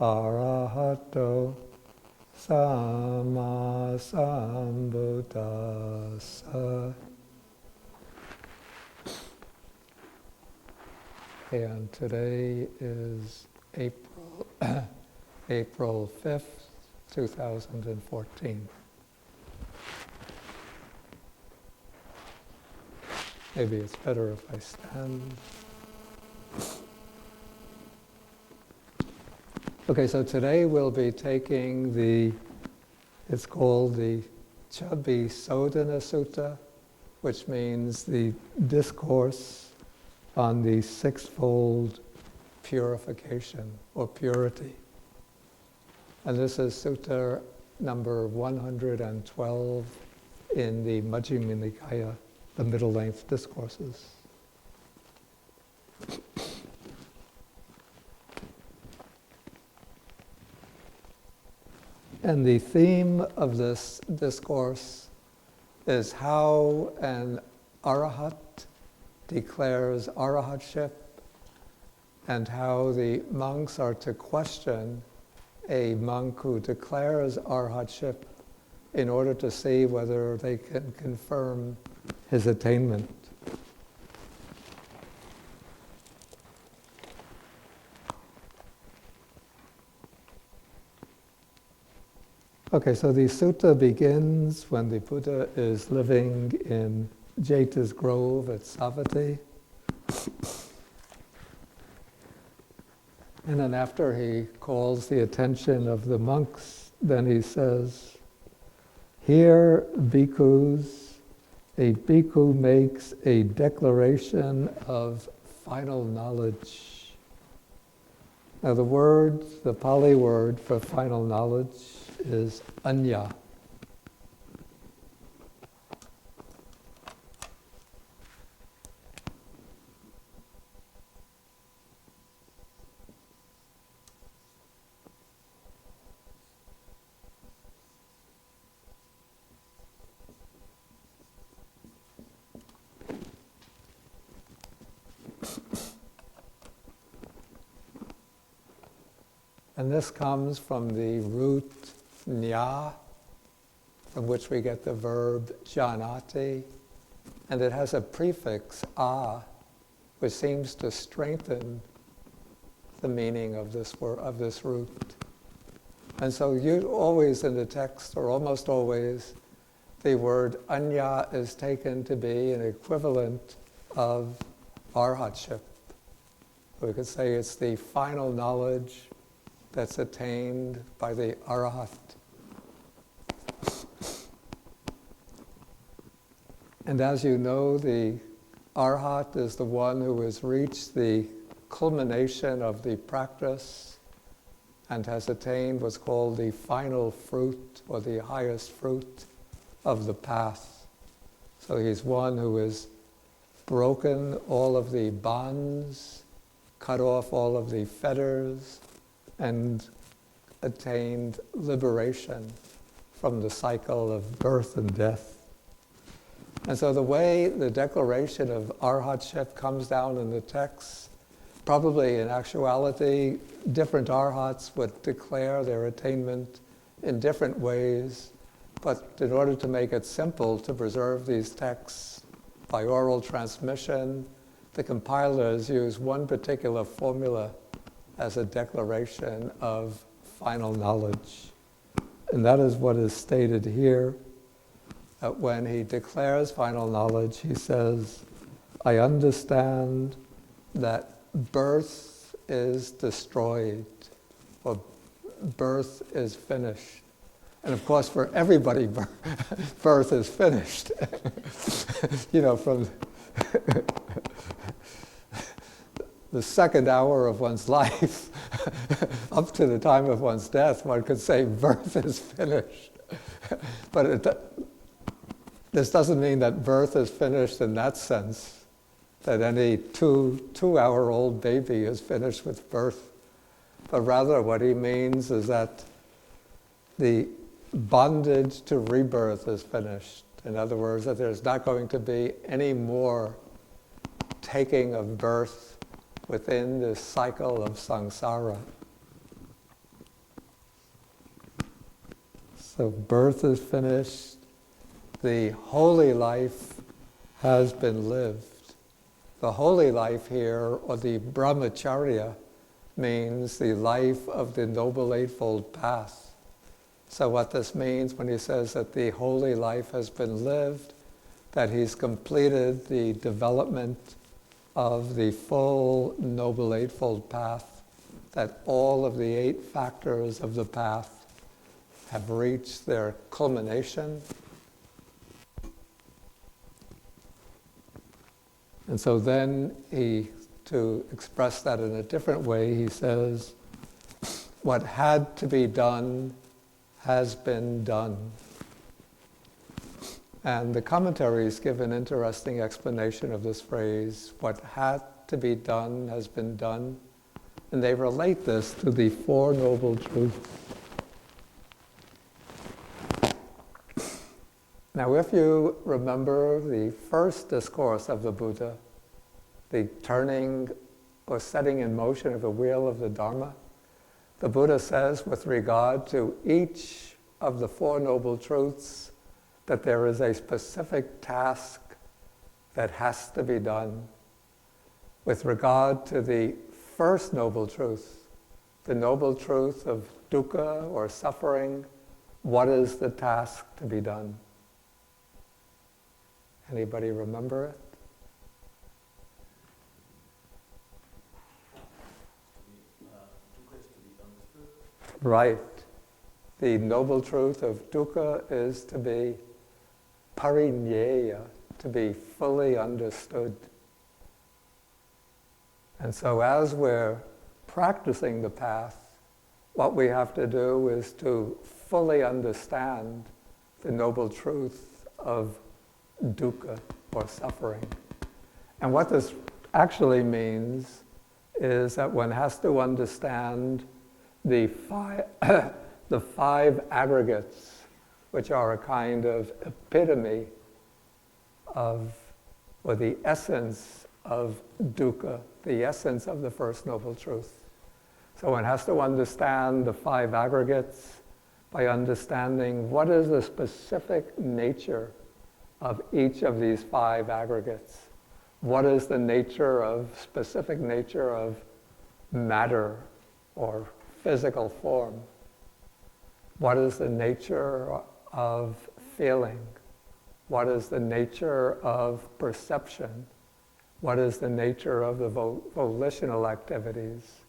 arahato sama sambuddhassa. And today is April 5th, 2014. Maybe it's better if I stand. Okay, so today we'll be taking it's called the Chabbisodhana Sutta, which means the discourse on the sixfold purification or purity. And this is Sutta number 112 in the Majjhima Nikaya, the middle-length Discourses. And the theme of this discourse is how an arahat declares arahatship, and how the monks are to question a monk who declares arahatship in order to see whether they can confirm his attainment. Okay, so the sutta begins when the Buddha is living in Jeta's Grove at Savatthi. And then after he calls the attention of the monks, then he says, "Here, bhikkhus, a bhikkhu makes a declaration of final knowledge." Now the Pali word for final knowledge is anya. And this comes from the root nya, from which we get the verb janati, and it has a prefix a, which seems to strengthen the meaning of this root. And so you always in the text, or almost always, the word anya is taken to be an equivalent of arhatship. We could say it's the final knowledge that's attained by the arahat. And as you know, the arahat is the one who has reached the culmination of the practice and has attained what's called the final fruit, or the highest fruit of the path. So he's one who has broken all of the bonds, cut off all of the fetters, and attained liberation from the cycle of birth and death. And so the way the declaration of arhatship comes down in the text, probably in actuality, different arhats would declare their attainment in different ways, but in order to make it simple to preserve these texts by oral transmission, the compilers use one particular formula as a declaration of final knowledge. And that is what is stated here, that when he declares final knowledge, he says, "I understand that birth is destroyed, or birth is finished." And of course, for everybody, birth is finished. From the second hour of one's life up to the time of one's death, one could say birth is finished. But this doesn't mean that birth is finished in that sense, that any two-hour-old baby is finished with birth. But rather what he means is that the bondage to rebirth is finished. In other words, that there's not going to be any more taking of birth within this cycle of samsara. So birth is finished. The holy life has been lived. The holy life here, or the brahmacharya, means the life of the Noble Eightfold Path. So what this means when he says that the holy life has been lived, that he's completed the development of the full Noble Eightfold Path, that all of the 8 factors of the path have reached their culmination. And so then to express that in a different way, he says, what had to be done has been done. And the commentaries give an interesting explanation of this phrase, what had to be done has been done. And they relate this to the Four Noble Truths. Now, if you remember the first discourse of the Buddha, the turning or setting in motion of the wheel of the Dharma, the Buddha says with regard to each of the Four Noble Truths that there is a specific task that has to be done. With regard to the first Noble Truth, the Noble Truth of dukkha or suffering, what is the task to be done? Anybody remember it? Right. The Noble Truth of dukkha is to be parinyeya, to be fully understood. And so as we're practicing the path, what we have to do is to fully understand the Noble Truth of dukkha, or suffering. And what this actually means is that one has to understand the five aggregates, which are a kind of epitome of, or the essence of dukkha, the essence of the First Noble Truth. So one has to understand the 5 aggregates by understanding what is the specific nature of each of these 5 aggregates. What is the specific nature of matter or physical form? What is the nature of feeling? What is the nature of perception? What is the nature of the volitional activities?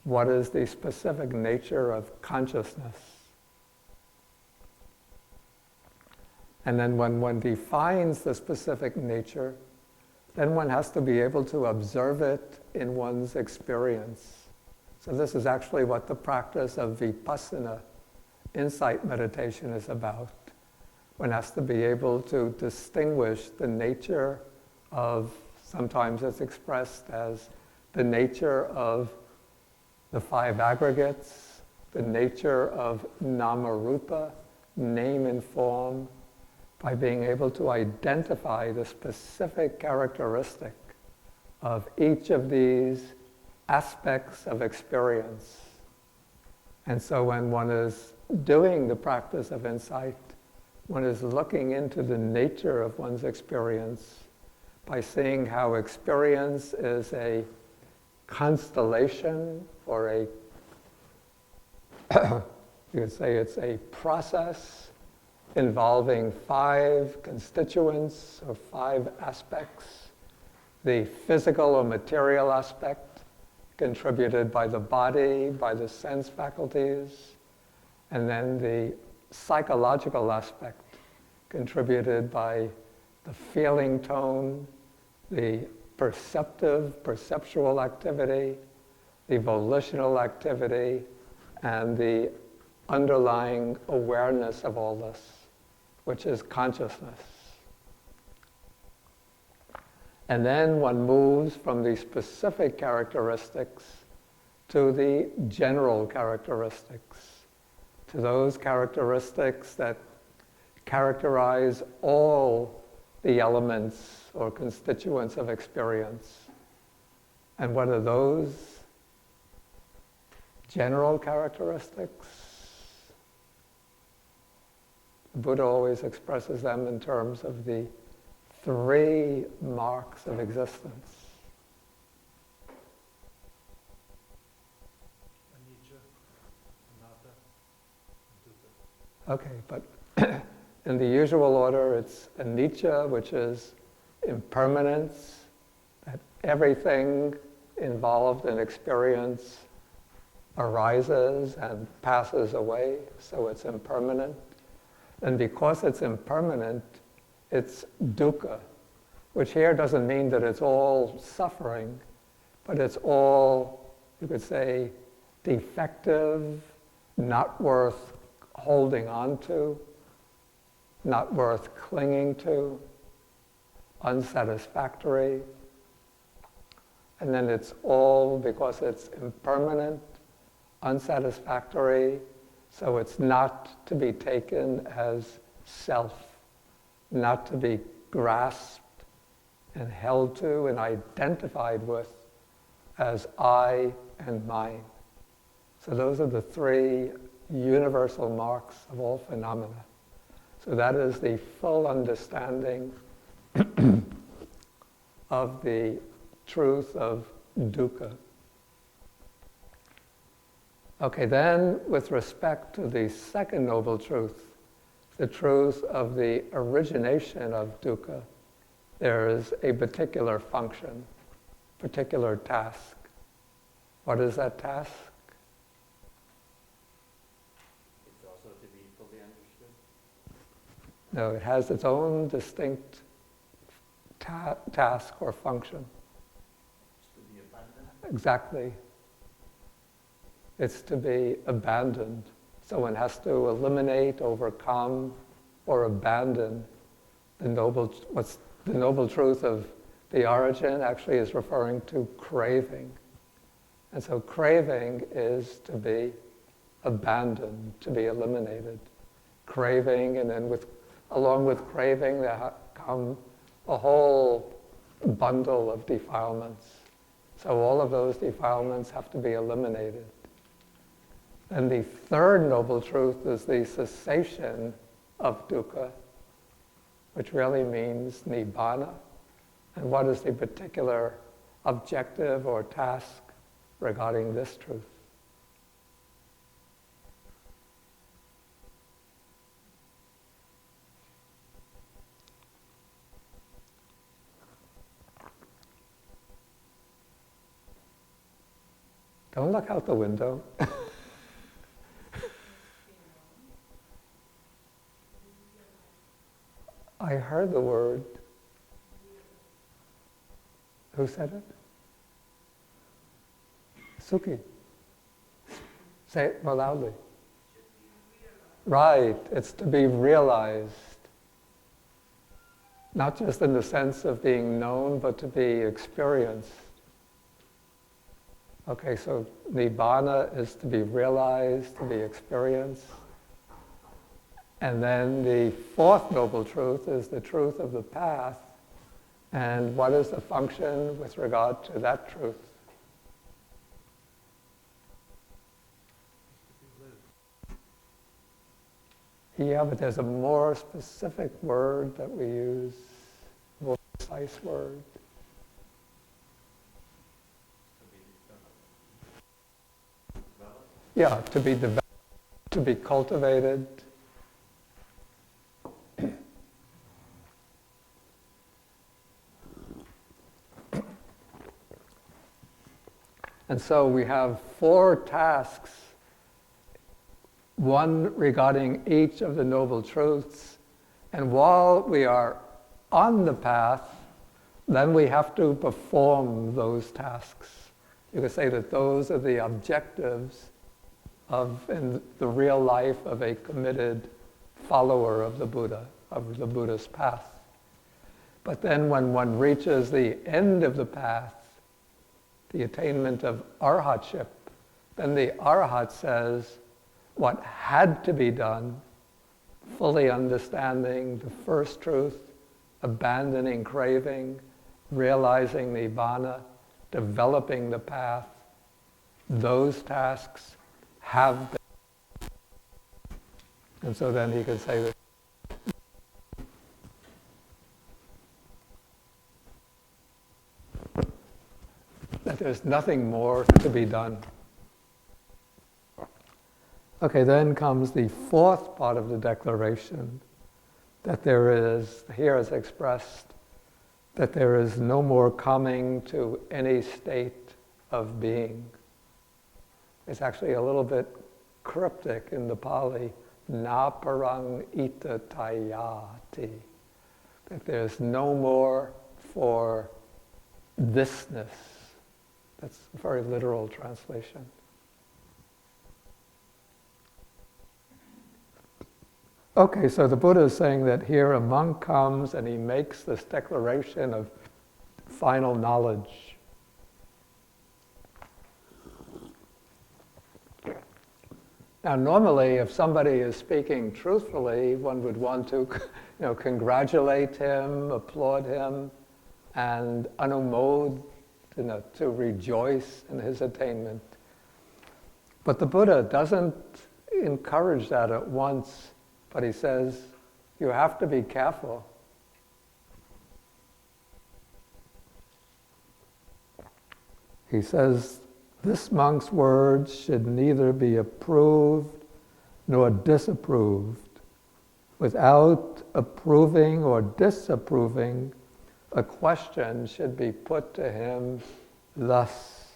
What is the specific nature of consciousness? And then when one defines the specific nature, then one has to be able to observe it in one's experience. So this is actually what the practice of vipassana, insight meditation, is about. One has to be able to distinguish the nature of, sometimes it's expressed as the nature of the 5 aggregates, the nature of nama-rupa, name and form, by being able to identify the specific characteristic of each of these aspects of experience. And so when one is doing the practice of insight, one is looking into the nature of one's experience by seeing how experience is a constellation, or you could say it's a process involving 5 constituents or 5 aspects. The physical or material aspect, contributed by the body, by the sense faculties, and then the psychological aspect, contributed by the feeling tone, the perceptual activity, the volitional activity, and the underlying awareness of all this, which is consciousness. And then one moves from the specific characteristics to the general characteristics, to those characteristics that characterize all the elements or constituents of experience. And what are those general characteristics? Buddha always expresses them in terms of the three marks of existence. Okay, but in the usual order, it's anicca, which is impermanence, that everything involved in experience arises and passes away, so it's impermanent. And because it's impermanent, it's dukkha, which here doesn't mean that it's all suffering, but it's all, you could say, defective, not worth holding on to, not worth clinging to, unsatisfactory. And then it's all because it's impermanent, unsatisfactory, so it's not to be taken as self, not to be grasped and held to and identified with as I and mine. So those are the three universal marks of all phenomena. So that is the full understanding of the truth of dukkha. Okay, then with respect to the second noble truth, the truth of the origination of dukkha, there is a particular function, particular task. What is that task? It's also to be fully understood? No, it has its own distinct task or function. It's to be abandoned? Exactly. It's to be abandoned. So one has to eliminate, overcome, or abandon the noble truth of the origin actually is referring to craving. And so craving is to be abandoned, to be eliminated. Craving, and then along with craving there come a whole bundle of defilements. So all of those defilements have to be eliminated. And the third noble truth is the cessation of dukkha, which really means nibbana. And what is the particular objective or task regarding this truth? Don't look out the window. I heard the word. Who said it? Suki. Say it more loudly. Right, it's to be realized. Not just in the sense of being known, but to be experienced. Okay, so nibbana is to be realized, to be experienced. And then the fourth noble truth is the truth of the path. And what is the function with regard to that truth? Yeah, but there's a more specific word that we use, more precise word. Yeah, to be developed, to be cultivated. And so we have 4 tasks, one regarding each of the noble truths. And while we are on the path, then we have to perform those tasks. You could say that those are the objectives in the real life of a committed follower of the Buddha, of the Buddha's path. But then when one reaches the end of the path, the attainment of arhatship, then the arhat says what had to be done, fully understanding the first truth, abandoning craving, realizing nibbana, developing the path, those tasks have been. And so then he could say that There's nothing more to be done. Okay, then comes the fourth part of the declaration, that there is, here is expressed, that there is no more coming to any state of being. It's actually a little bit cryptic in the Pali, na parang ita tayati, that there's no more for thisness. That's a very literal translation. Okay, so the Buddha is saying that here a monk comes and he makes this declaration of final knowledge. Now, normally, if somebody is speaking truthfully, one would want to, congratulate him, applaud him, and anumod, to rejoice in his attainment. But the Buddha doesn't encourage that at once. But he says, you have to be careful. He says, this monk's words should neither be approved nor disapproved. Without approving or disapproving, a question should be put to him thus.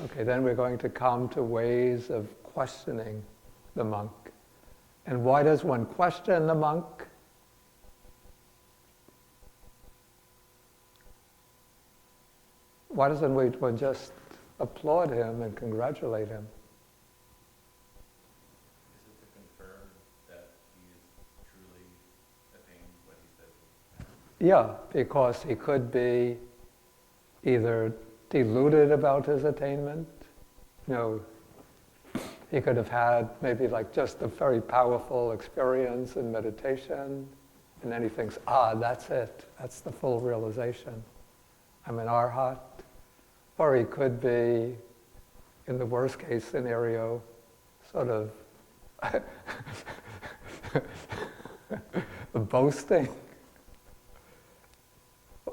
Okay, then we're going to come to ways of questioning the monk. And why does one question the monk? Why doesn't one just applaud him and congratulate him? Is it to confirm that he is truly attained what he says? Yeah, because he could be either deluded about his attainment, he could have had maybe like just a very powerful experience in meditation, and then he thinks, that's it. That's the full realization. I'm an arhat. Or he could be, in the worst case scenario, sort of boasting.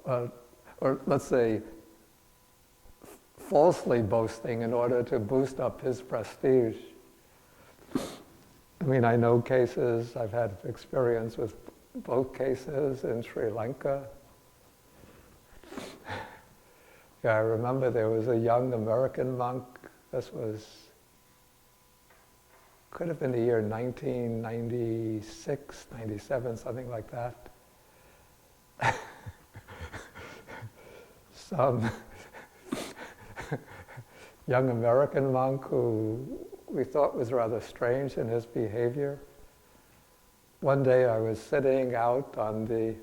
Or let's say, falsely boasting in order to boost up his prestige. I know cases, I've had experience with both cases in Sri Lanka. I remember there was a young American monk, could have been the year 1996, 97, something like that. Some young American monk who we thought was rather strange in his behavior. One day I was sitting out there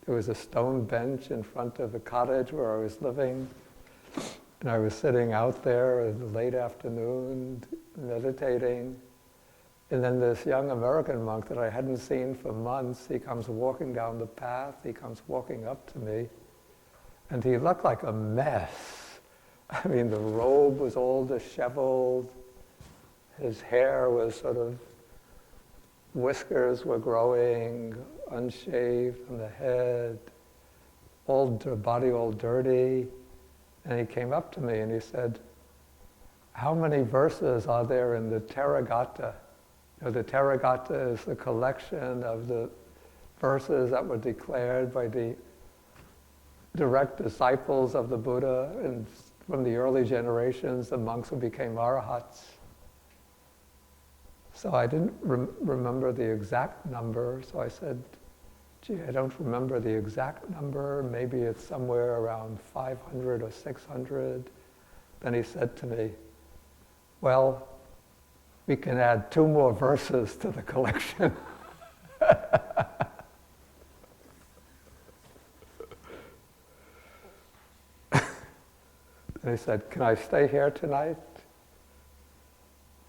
was a stone bench in front of the cottage where I was living, and I was sitting out there in the late afternoon, meditating, and then this young American monk that I hadn't seen for months, he comes walking down the path, he comes walking up to me, and he looked like a mess. The robe was all disheveled, his hair was sort of, whiskers were growing, unshaved on the head, body all dirty. And he came up to me and he said, how many verses are there in the Therigatha? The Therigatha is the collection of the verses that were declared by the direct disciples of the Buddha, and from the early generations, the monks who became arahats. So I didn't remember the exact number, so I said, I don't remember the exact number, maybe it's somewhere around 500 or 600. Then he said to me, well, we can add 2 more verses to the collection. And he said, can I stay here tonight?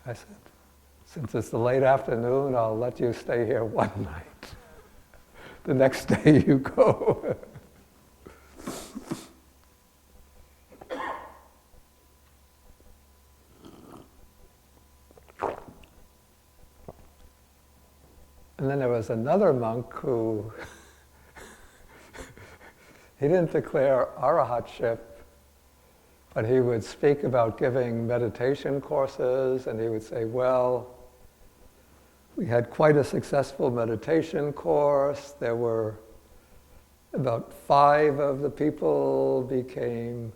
I said, since it's the late afternoon, I'll let you stay here one night. The next day you go. And then there was another monk who, he didn't declare arahatship, but he would speak about giving meditation courses, and he would say, well, we had quite a successful meditation course. There were about 5 of the people became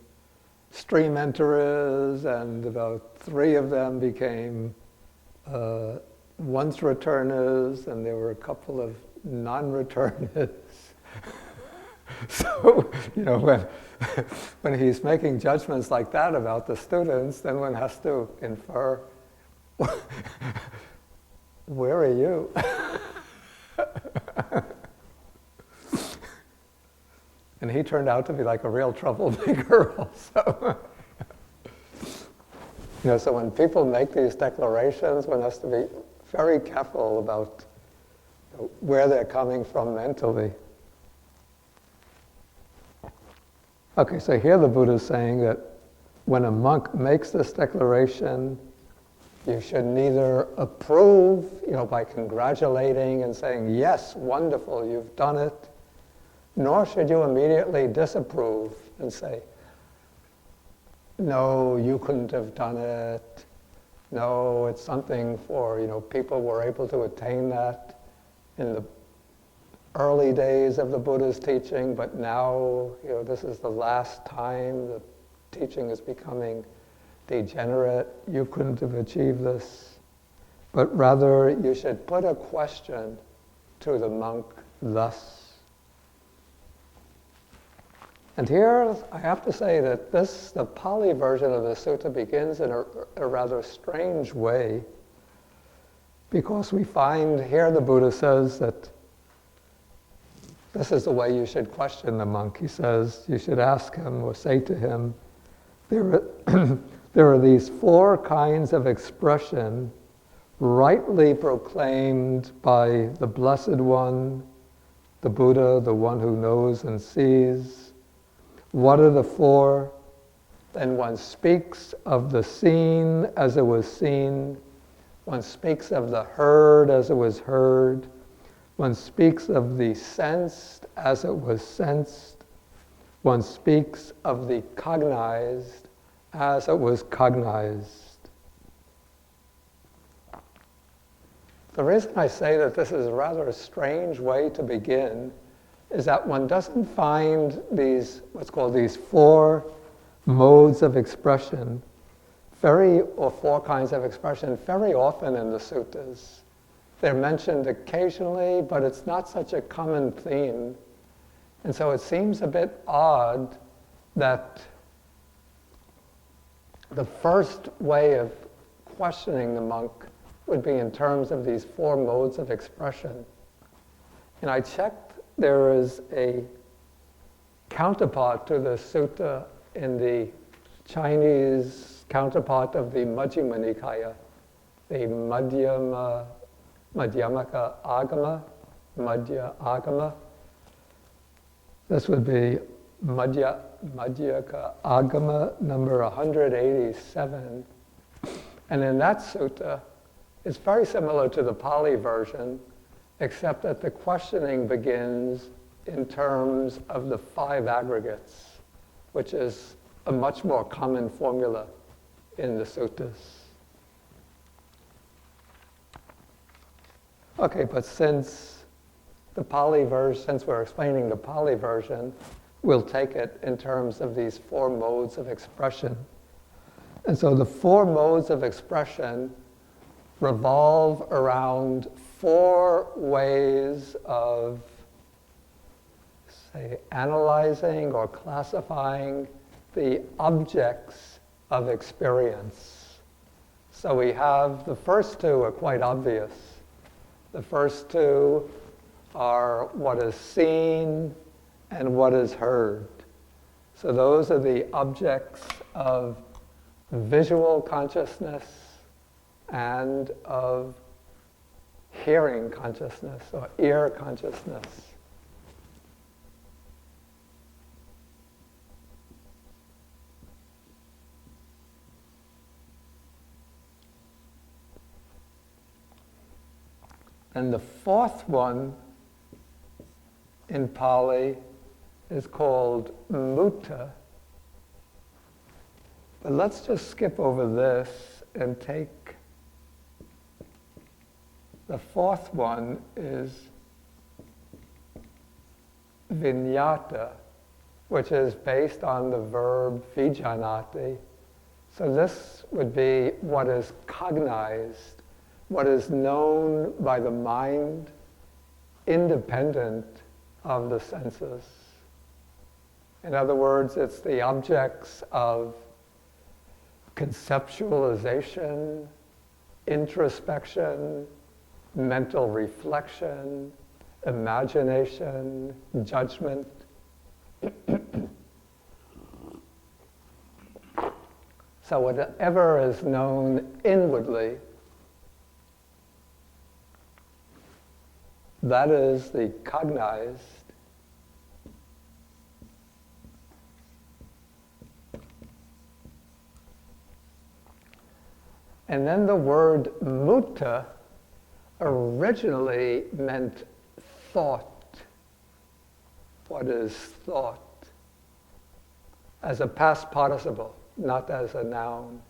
stream enterers, and about 3 of them became once returners, and there were a couple of non-returners. So, when he's making judgments like that about the students, then one has to infer, where are you? And he turned out to be like a real troublemaker also. So when people make these declarations, one has to be very careful about where they're coming from mentally. Okay, so here the Buddha is saying that when a monk makes this declaration, you should neither approve, by congratulating and saying, yes, wonderful, you've done it, nor should you immediately disapprove and say, no, you couldn't have done it. No, it's something for, people were able to attain that in the early days of the Buddha's teaching, but now, this is the last time the teaching is becoming degenerate. You couldn't have achieved this. But rather, you should put a question to the monk thus. And here, I have to say that the Pali version of the sutta begins in a rather strange way, because we find here the Buddha says that this is the way you should question the monk. He says you should ask him or say to him, there are these 4 kinds of expression rightly proclaimed by the Blessed One, the Buddha, the one who knows and sees. What are the 4? Then one speaks of the seen as it was seen. One speaks of the heard as it was heard. One speaks of the sensed as it was sensed. One speaks of the cognized as it was cognized. The reason I say that this is a rather strange way to begin is that one doesn't find these, what's called these 4 modes of expression, or 4 kinds of expression, very often in the suttas. They're mentioned occasionally, but it's not such a common theme. And so it seems a bit odd that the first way of questioning the monk would be in terms of these 4 modes of expression. And I checked, there is a counterpart to the sutta in the Chinese counterpart of the Majjhima Nikaya, the Madhyamaka Agama, Madhya Agama. This would be Madhyaka Agama number 187. And in that sutta, it's very similar to the Pali version, except that the questioning begins in terms of the 5 aggregates, which is a much more common formula in the suttas. Okay, but since we're explaining the Pali version, we'll take it in terms of these 4 modes of expression. And so the 4 modes of expression revolve around 4 ways of, say, analyzing or classifying the objects of experience. So we have, the first 2 are quite obvious. The first 2 are what is seen and what is heard. So those are the objects of visual consciousness and of hearing consciousness or ear consciousness. And the 4th one in Pali is called mutta. But let's just skip over this and take the fourth one is vinyata, which is based on the verb vijanati. So this would be what is cognized, what is known by the mind, independent of the senses. In other words, it's the objects of conceptualization, introspection, mental reflection, imagination, judgment. So whatever is known inwardly, that is the cognized. And then the word mutta originally meant thought. What is thought? As a past participle, not as a noun.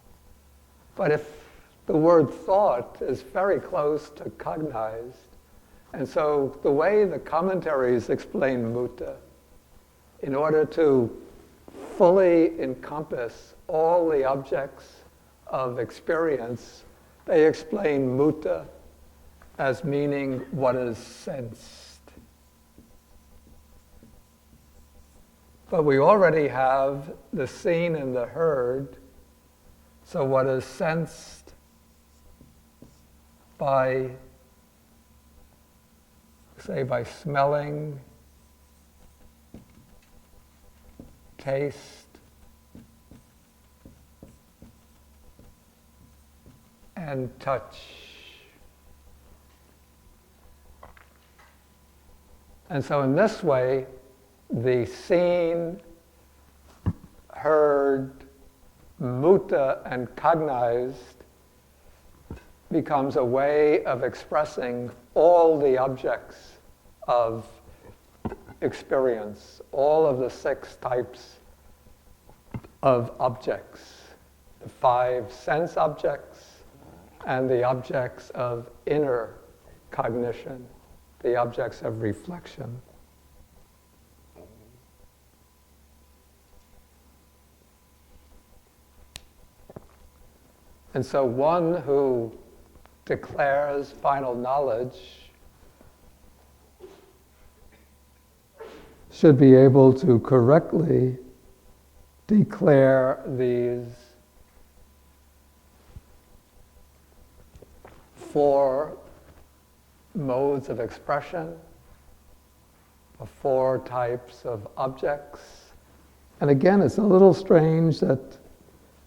But if the word thought is very close to cognized, and so the way the commentaries explain mutta, in order to fully encompass all the objects of experience, they explain mutta as meaning what is sensed. But we already have the seen and the heard, so what is sensed by, say, by smelling, taste, and touch. And so in this way, the seen, heard, mutta, and cognized becomes a way of expressing all the objects of experience, all of the 6 types of objects, the 5 sense objects, and the objects of inner cognition, the objects of reflection. And so one who declares final knowledge should be able to correctly declare these 4 modes of expression, 4 types of objects. And again, it's a little strange that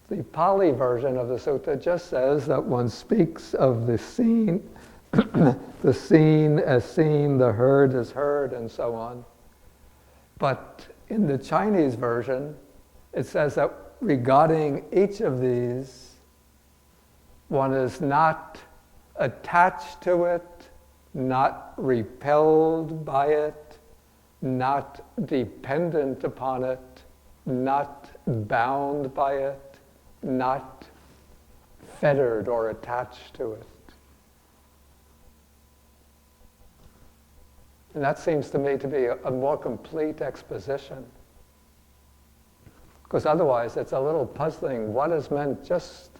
the Pali version of the sutta just says that one speaks of the seen, the seen as seen, the heard as heard, and so on. But in the Chinese version, it says that regarding each of these, one is not attached to it, not repelled by it, not dependent upon it, not bound by it, not fettered or attached to it. And that seems to me to be a more complete exposition. Because otherwise it's a little puzzling. What is meant just,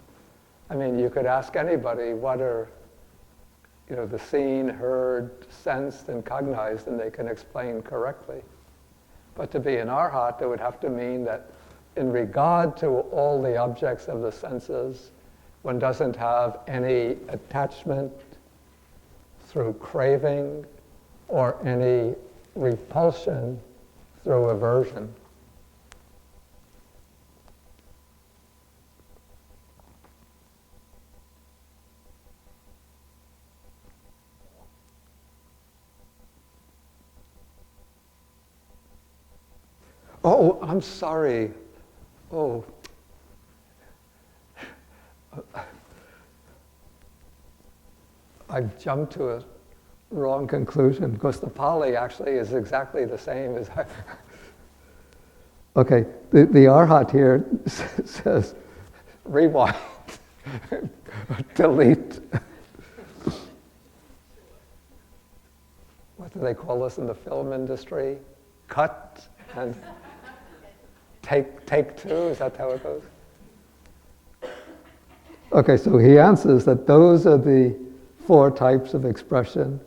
I mean, you could ask anybody what are, the seen, heard, sensed, and cognized, and they can explain correctly. But to be an arhat, it would have to mean that in regard to all the objects of the senses, one doesn't have any attachment through craving or any repulsion through aversion. Oh, I'm sorry. Oh. I jumped to a wrong conclusion because the Pali actually is exactly the same as I... Okay, the Arhat here says rewind, delete. What do they call this in the film industry? Cut and take two, is that how it goes? Okay, so he answers that those are the 4 types of expression.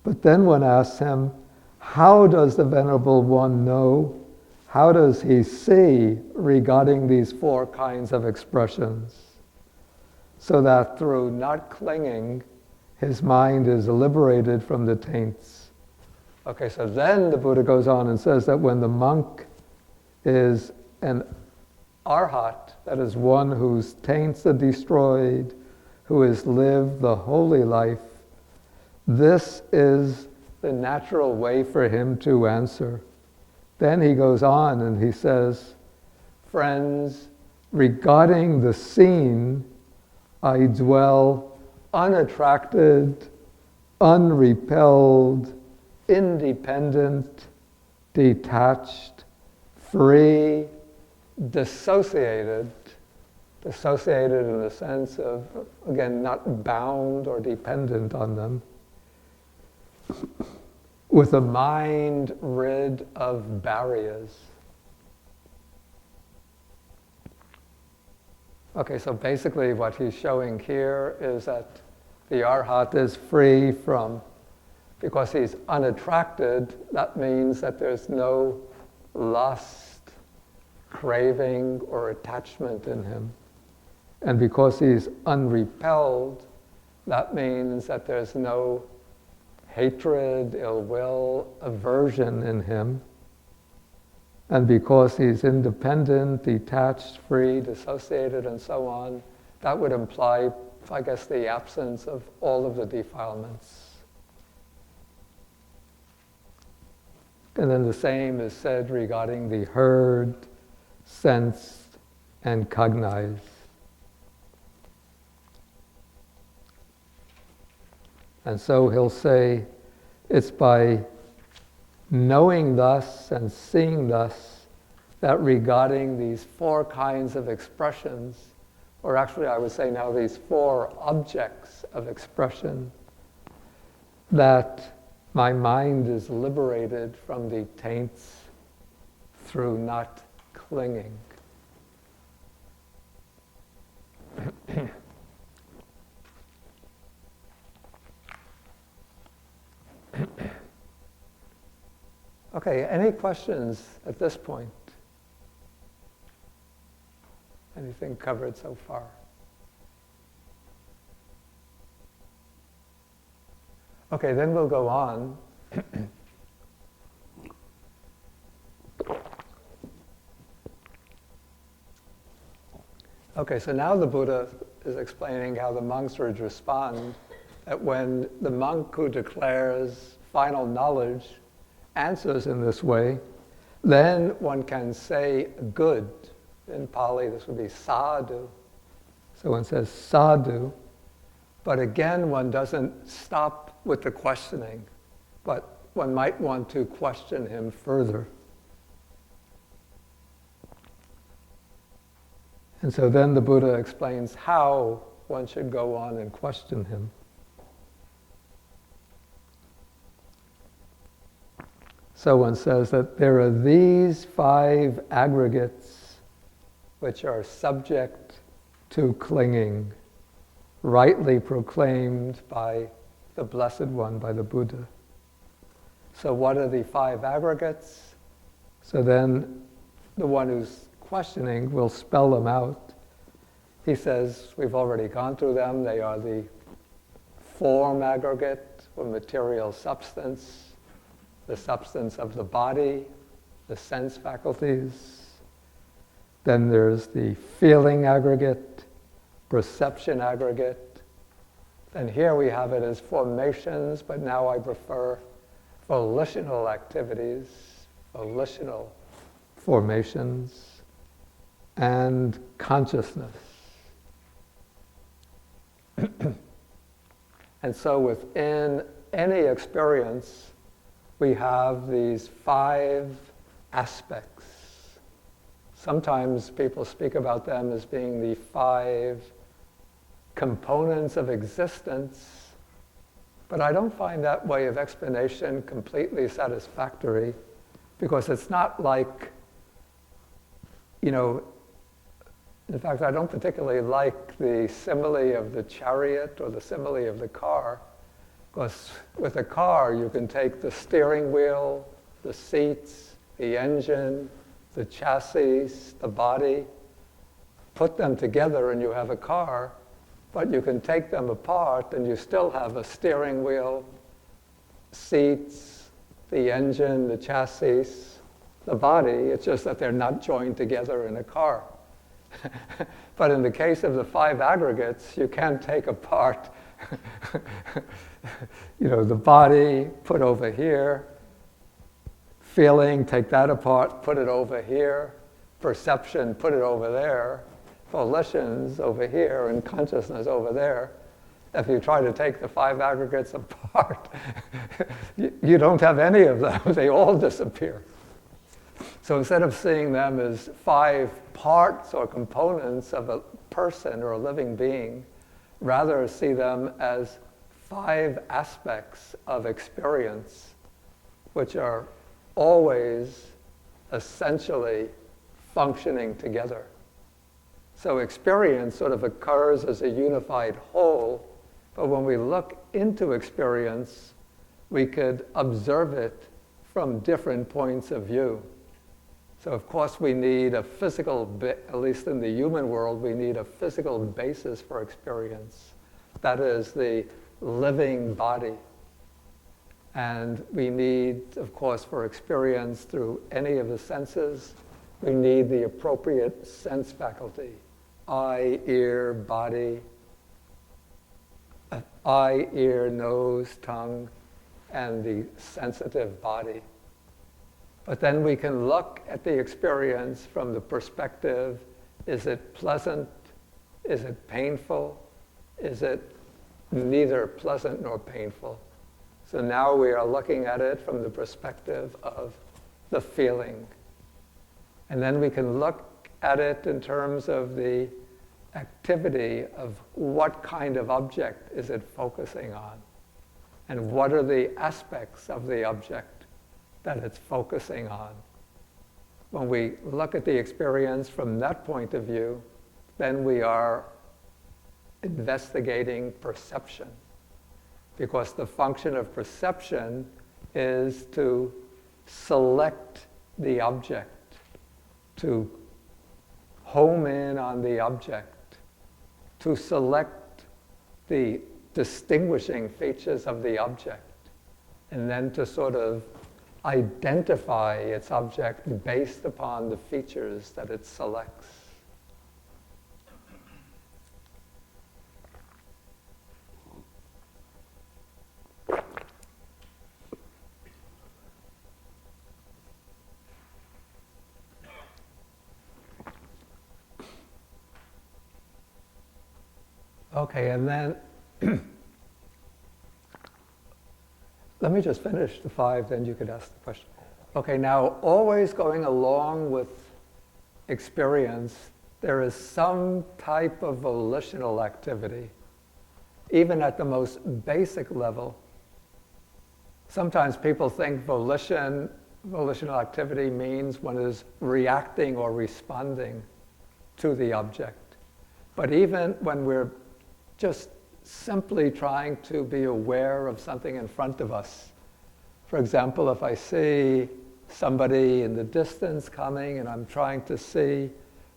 But then one asks him, how does the Venerable One know? How does he see regarding these 4 kinds of expressions? So that through not clinging, his mind is liberated from the taints. Okay, so then the Buddha goes on and says that when the monk is an arhat, that is one whose taints are destroyed, who has lived the holy life, this is the natural way for him to answer. Then he goes on and he says, friends, regarding the seen, I dwell unattracted, unrepelled, independent, detached, free, dissociated in the sense of, again, not bound or dependent on them, with a mind rid of barriers. Okay, so basically what he's showing here is that the arhat is free from, because he's unattracted, that means that there's no lust, craving, or attachment in him. And because he's unrepelled, that means that there's no hatred, ill will, aversion in him. And because he's independent, detached, free, dissociated, and so on, that would imply, I guess, the absence of all of the defilements. And then the same is said regarding the heard, sensed, and cognized. And so he'll say, it's by knowing thus and seeing thus that regarding these 4 kinds of expressions, or actually I would say now these 4 objects of expression, that my mind is liberated from the taints through not clinging. Okay, any questions at this point? Anything covered so far? Okay, then we'll go on. Okay, so now the Buddha is explaining how the monks would respond that when the monk who declares final knowledge answers in this way, then one can say good. In Pali, this would be sadhu. So one says sadhu, but again, one doesn't stop with the questioning, but one might want to question him further. And so then the Buddha explains how one should go on and question him. So one says that there are these 5 aggregates which are subject to clinging, rightly proclaimed by the Blessed One, by the Buddha. So what are the 5 aggregates? So then the one who's questioning will spell them out. He says, we've already gone through them. They are the form aggregate, or material substance, the substance of the body, the sense faculties. Then there's the feeling aggregate, perception aggregate. And here we have it as formations, but now I prefer volitional activities, volitional formations, and consciousness. And so within any experience, we have these 5 aspects. Sometimes people speak about them as being the 5 components of existence, but I don't find that way of explanation completely satisfactory, because it's not like, in fact, I don't particularly like the simile of the chariot or the simile of the car, because with a car you can take the steering wheel, the seats, the engine, the chassis, the body, put them together and you have a car, but you can take them apart and you still have a steering wheel, seats, the engine, the chassis, the body. It's just that they're not joined together in a car. But in the case of the 5 aggregates, you can't take apart the body, put over here, feeling, take that apart, put it over here, perception, put it over there, volitions over here, and consciousness over there. If you try to take the 5 aggregates apart, you don't have any of them. They all disappear. So instead of seeing them as 5 parts or components of a person or a living being, rather see them as 5 aspects of experience, which are always essentially functioning together. So experience sort of occurs as a unified whole, but when we look into experience, we could observe it from different points of view. So of course we need a physical, at least in the human world, we need a physical basis for experience. That is the living body. And we need, of course, for experience through any of the senses, we need the appropriate sense faculty. Eye, ear, body, eye, ear, nose, tongue, and the sensitive body. But then we can look at the experience from the perspective, is it pleasant? Is it painful? Is it neither pleasant nor painful? So now we are looking at it from the perspective of the feeling. And then we can look at it in terms of the activity of what kind of object is it focusing on, and what are the aspects of the object that it's focusing on. When we look at the experience from that point of view, then we are investigating perception, because the function of perception is to select the object, to home in on the object, to select the distinguishing features of the object, and then to sort of identify its object based upon the features that it selects. Okay, and then let me just finish the 5, then you could ask the question. Okay, now always going along with experience, there is some type of volitional activity, even at the most basic level. Sometimes people think volitional activity means one is reacting or responding to the object. But even when we're just simply trying to be aware of something in front of us. For example, if I see somebody in the distance coming and I'm trying to see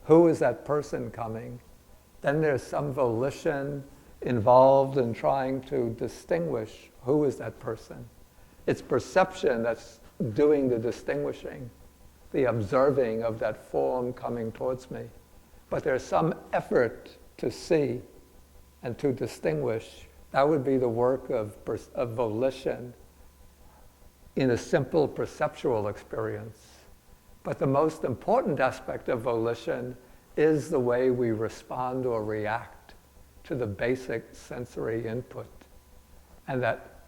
who is that person coming, then there's some volition involved in trying to distinguish who is that person. It's perception that's doing the distinguishing, the observing of that form coming towards me. But there's some effort to see and to distinguish. That would be the work of volition in a simple perceptual experience. But the most important aspect of volition is the way we respond or react to the basic sensory input. And that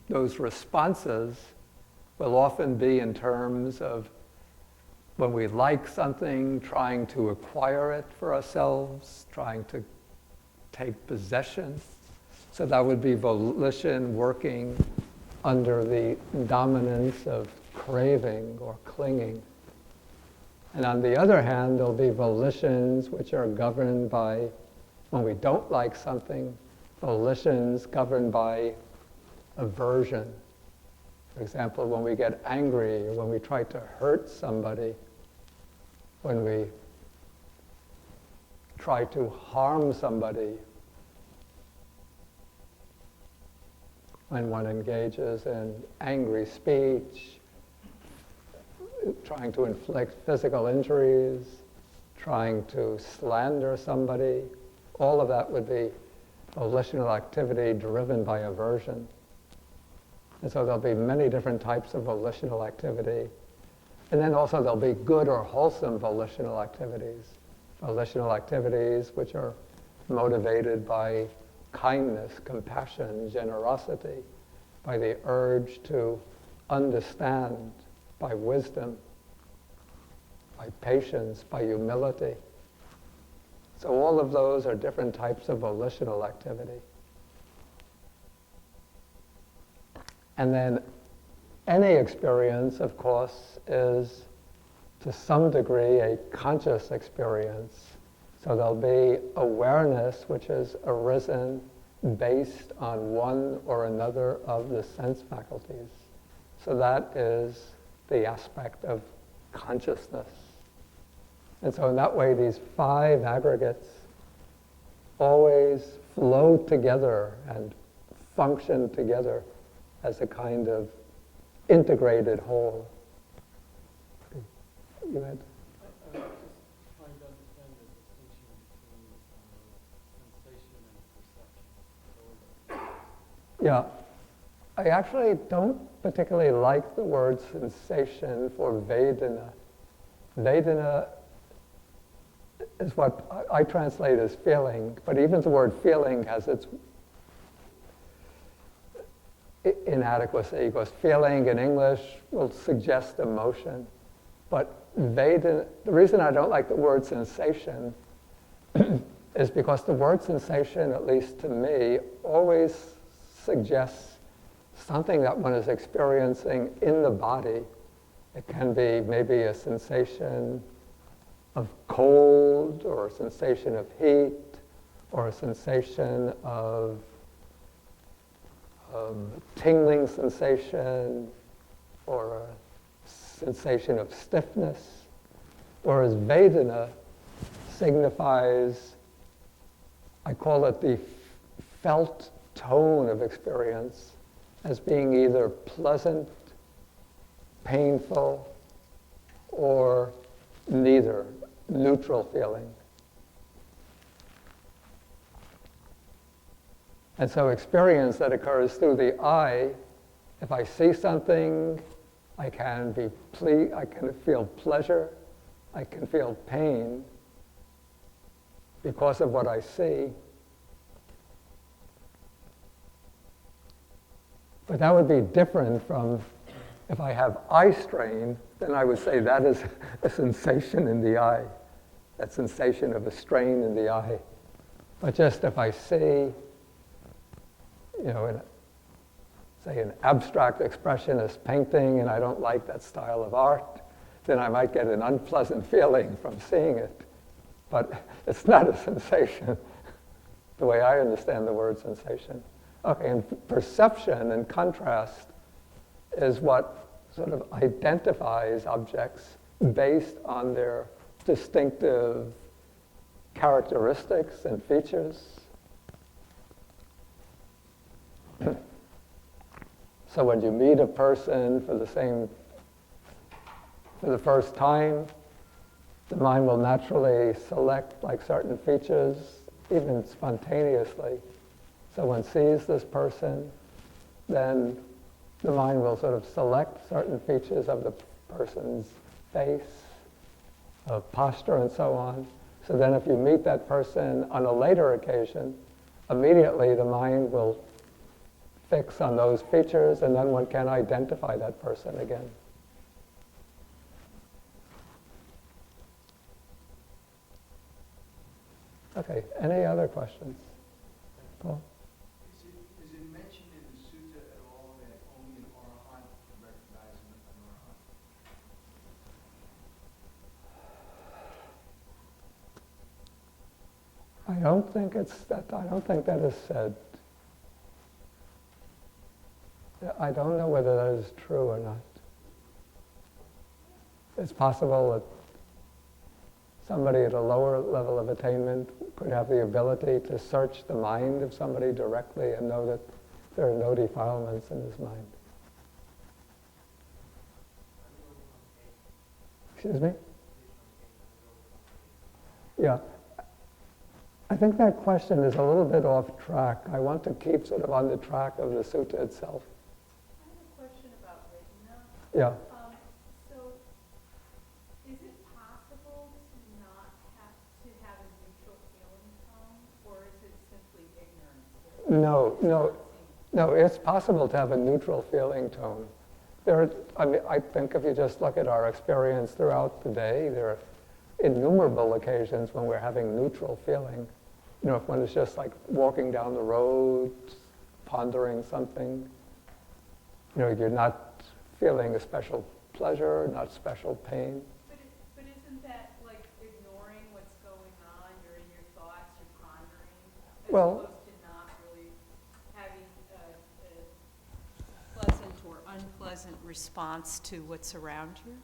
those responses will often be in terms of when we like something, trying to acquire it for ourselves, trying to take possession. So that would be volition working under the dominance of craving or clinging. And on the other hand, there'll be volitions which are governed by, when we don't like something, volitions governed by aversion. For example, when we get angry, or when we try to hurt somebody, when we try to harm somebody, when one engages in angry speech, trying to inflict physical injuries, trying to slander somebody, all of that would be volitional activity driven by aversion. And so there'll be many different types of volitional activity. And then also there'll be good or wholesome volitional activities. Volitional activities which are motivated by kindness, compassion, generosity, by the urge to understand, by wisdom, by patience, by humility. So all of those are different types of volitional activity. And then any experience, of course, is to some degree a conscious experience. So there'll be awareness which has arisen based on one or another of the sense faculties. So that is the aspect of consciousness. And so in that way, these 5 aggregates always flow together and function together as a kind of integrated whole. You had? I was just trying to understand the distinction between sensation and perception. Yeah. I actually don't particularly like the word sensation for Vedana. Vedana is what I translate as feeling, but even the word feeling has its inadequacy, because feeling in English will suggest emotion. But Vedana, the reason I don't like the word sensation is because the word sensation, at least to me, always suggests something that one is experiencing in the body. It can be maybe a sensation of cold, or a sensation of heat, or a sensation of tingling sensation, or a sensation of stiffness. Whereas Vedana signifies, I call it the felt tone of experience, as being either pleasant, painful, or neither, neutral feeling. And so experience that occurs through the eye, if I see something, I can feel pleasure, I can feel pain because of what I see. But that would be different from if I have eye strain, then I would say that is a sensation in the eye, that sensation of a strain in the eye. But just if I see, say an abstract expressionist painting and I don't like that style of art, then I might get an unpleasant feeling from seeing it. But it's not a sensation, the way I understand the word sensation. Okay, and perception, in contrast, is what sort of identifies objects based on their distinctive characteristics and features. So when you meet a person for the first time, the mind will naturally select like certain features, even spontaneously. So one sees this person, then the mind will sort of select certain features of the person's face, of posture, and so on. So then if you meet that person on a later occasion, immediately the mind will fix on those features, and then one can identify that person again. Any other questions? Paul? Is it mentioned in the sutta at all that only an arhat can recognize an arhat? I don't think that is said. I don't know whether that is true or not. It's possible that somebody at a lower level of attainment could have the ability to search the mind of somebody directly and know that there are no defilements in his mind. Excuse me? Yeah. I think that question is a little bit off track. I want to keep sort of on the track of the sutta itself. I have a question about Vedana. Yeah. So, is it possible to not have a neutral feeling tone, or is it simply ignorance? No, it's possible to have a neutral feeling tone. I think if you just look at our experience throughout the day, there are innumerable occasions when we're having neutral feeling. If one is just like walking down the road, pondering something, you're not feeling a special pleasure, not special pain. But isn't that like ignoring what's going on? You're in your thoughts, you're pondering, as opposed to not really having a pleasant or unpleasant response to what's around you?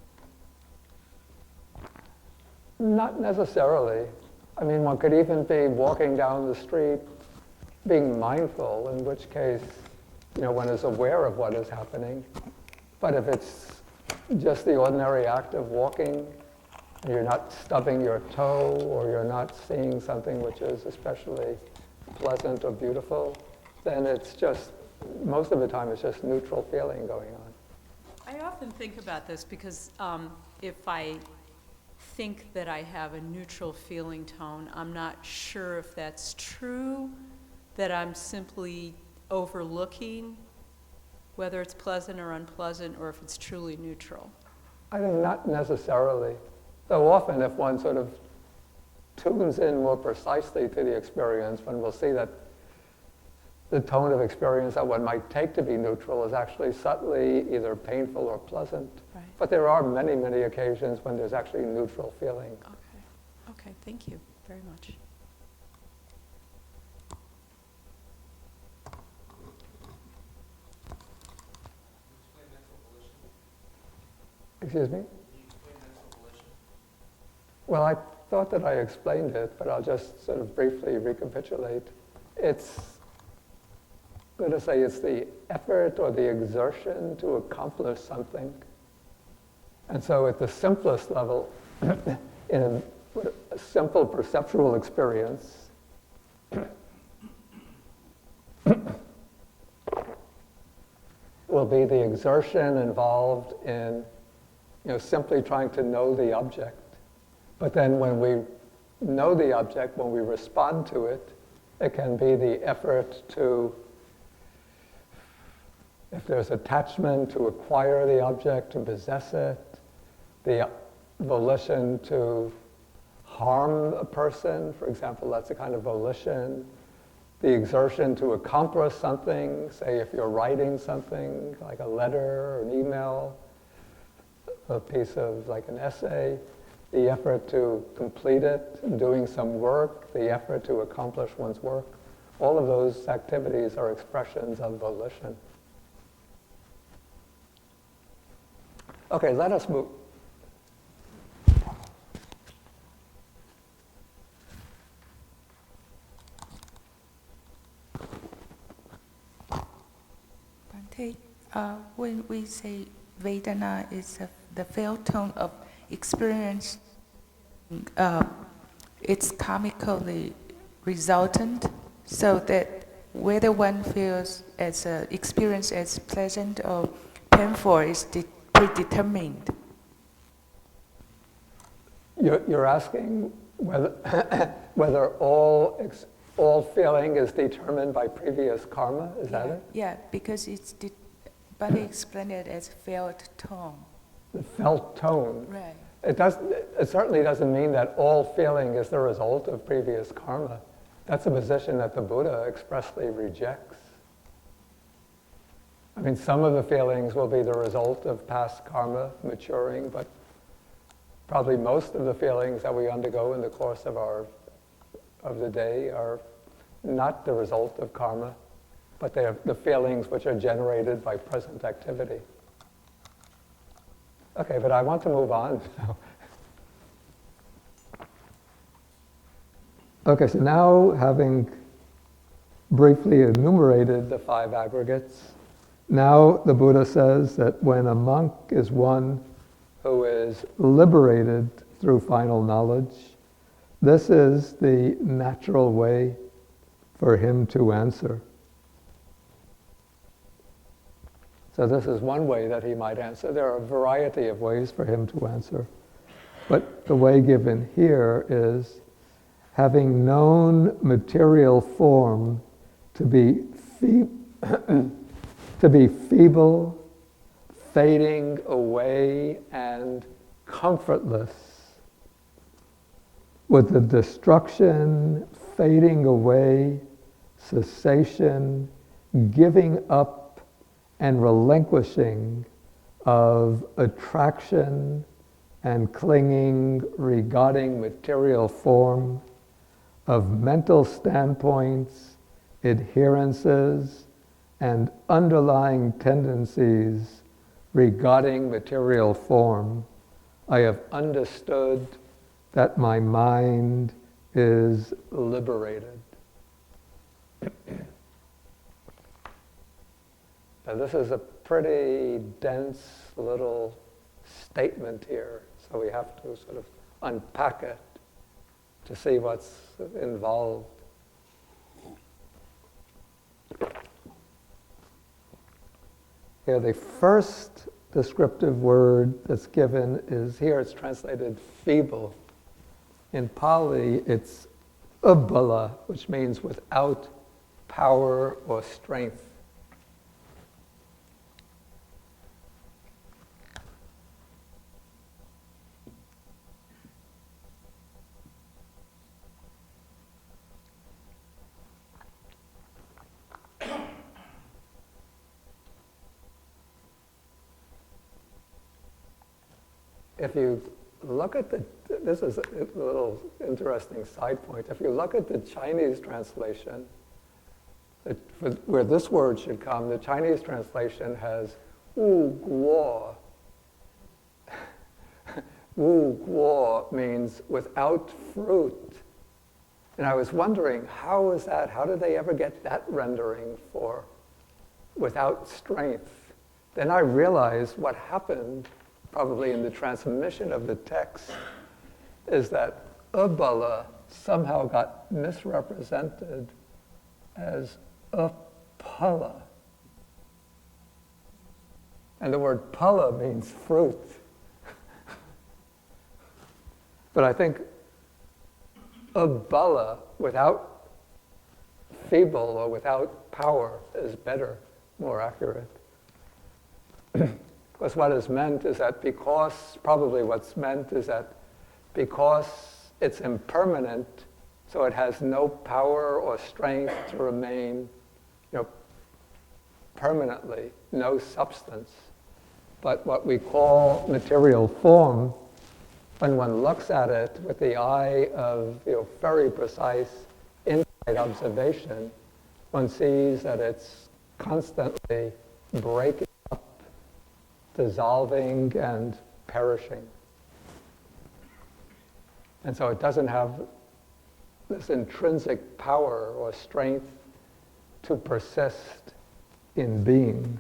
Not necessarily. I mean, one could even be walking down the street being mindful, in which case, one is aware of what is happening. But if it's just the ordinary act of walking, and you're not stubbing your toe, or you're not seeing something which is especially pleasant or beautiful, then it's just, most of the time, it's just neutral feeling going on. I often think about this because if I think that I have a neutral feeling tone, I'm not sure if that's true, that I'm simply overlooking whether it's pleasant or unpleasant, or if it's truly neutral. I think not necessarily. Though often if one sort of tunes in more precisely to the experience, one will see that the tone of experience that one might take to be neutral is actually subtly either painful or pleasant. Right. But there are many, many occasions when there's actually neutral feeling. Okay, thank you very much. Excuse me? Well, I thought that I explained it, but I'll just sort of briefly recapitulate. It's the effort or the exertion to accomplish something. And so at the simplest level, in a simple perceptual experience, will be the exertion involved in simply trying to know the object. But then when we know the object, when we respond to it, it can be the effort to, if there's attachment, to acquire the object, to possess it, the volition to harm a person, for example, that's a kind of volition. The exertion to accomplish something, say if you're writing something, like a letter or an email, a piece of like an essay, the effort to complete it, doing some work, the effort to accomplish one's work. All of those activities are expressions of volition. Okay, let us move. Bhante, when we say Vedana is the felt tone of experience, it's karmically resultant, so that whether one feels as experience as pleasant or painful is predetermined. You're asking whether all feeling is determined by previous karma, is that it? Yeah, because Bhante explained it as felt tone. The felt tone. Right. It certainly doesn't mean that all feeling is the result of previous karma. That's a position that the Buddha expressly rejects. I mean, some of the feelings will be the result of past karma maturing, but probably most of the feelings that we undergo in the course of the day are not the result of karma, but they are the feelings which are generated by present activity. Okay, but I want to move on now. Okay, so now having briefly enumerated the 5 aggregates, now the Buddha says that when a monk is one who is liberated through final knowledge, this is the natural way for him to answer. So this is one way that he might answer. There are a variety of ways for him to answer. But the way given here is, having known material form to be feeble, fading away, and comfortless, with the destruction, fading away, cessation, giving up, and relinquishing of attraction and clinging regarding material form, of mental standpoints, adherences, and underlying tendencies regarding material form, I have understood that my mind is liberated. Now this is a pretty dense little statement here, so we have to sort of unpack it to see what's involved. Here, the first descriptive word that's given is, here it's translated feeble. In Pali, it's ubala, which means without power or strength. If you look at this is a little interesting side point. If you look at the Chinese translation, where this word should come, the Chinese translation has wu guo. Wu guo means without fruit. And I was wondering, how is that? How did they ever get that rendering for without strength? Then I realized what happened probably in the transmission of the text, is that ubala somehow got misrepresented as upala. And the word pala means fruit. But I think ubala, without feeble or without power, is better, more accurate. Because what is meant is that probably what's meant is that because it's impermanent, so it has no power or strength to remain, permanently, no substance. But what we call material form, when one looks at it with the eye of very precise insight observation, one sees that it's constantly breaking, dissolving and perishing. And so it doesn't have this intrinsic power or strength to persist in being.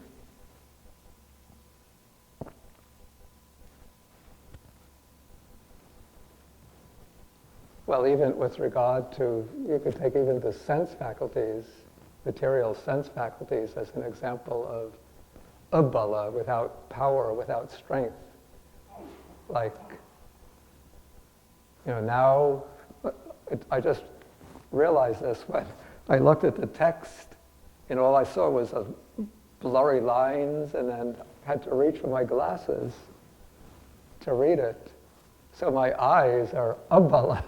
Well, even with regard to, you could take even the sense faculties, material sense faculties, as an example of ubala, without power, without strength. Like, now, I just realized this when I looked at the text, all I saw was blurry lines, and then had to reach for my glasses to read it. So my eyes are ubala.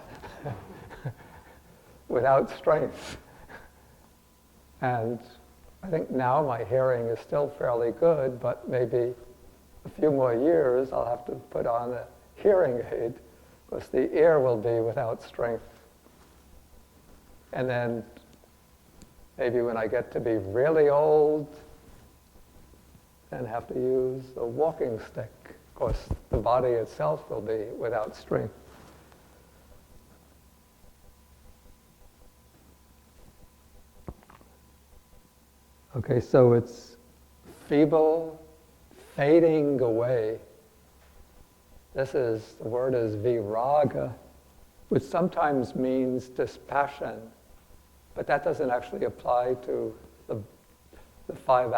without strength. And I think now my hearing is still fairly good, but maybe a few more years I'll have to put on a hearing aid because the ear will be without strength. And then maybe when I get to be really old, then have to use a walking stick. Of course, the body itself will be without strength. Okay, so it's feeble, fading away. The word is viraga, which sometimes means dispassion, but that doesn't actually apply to the 5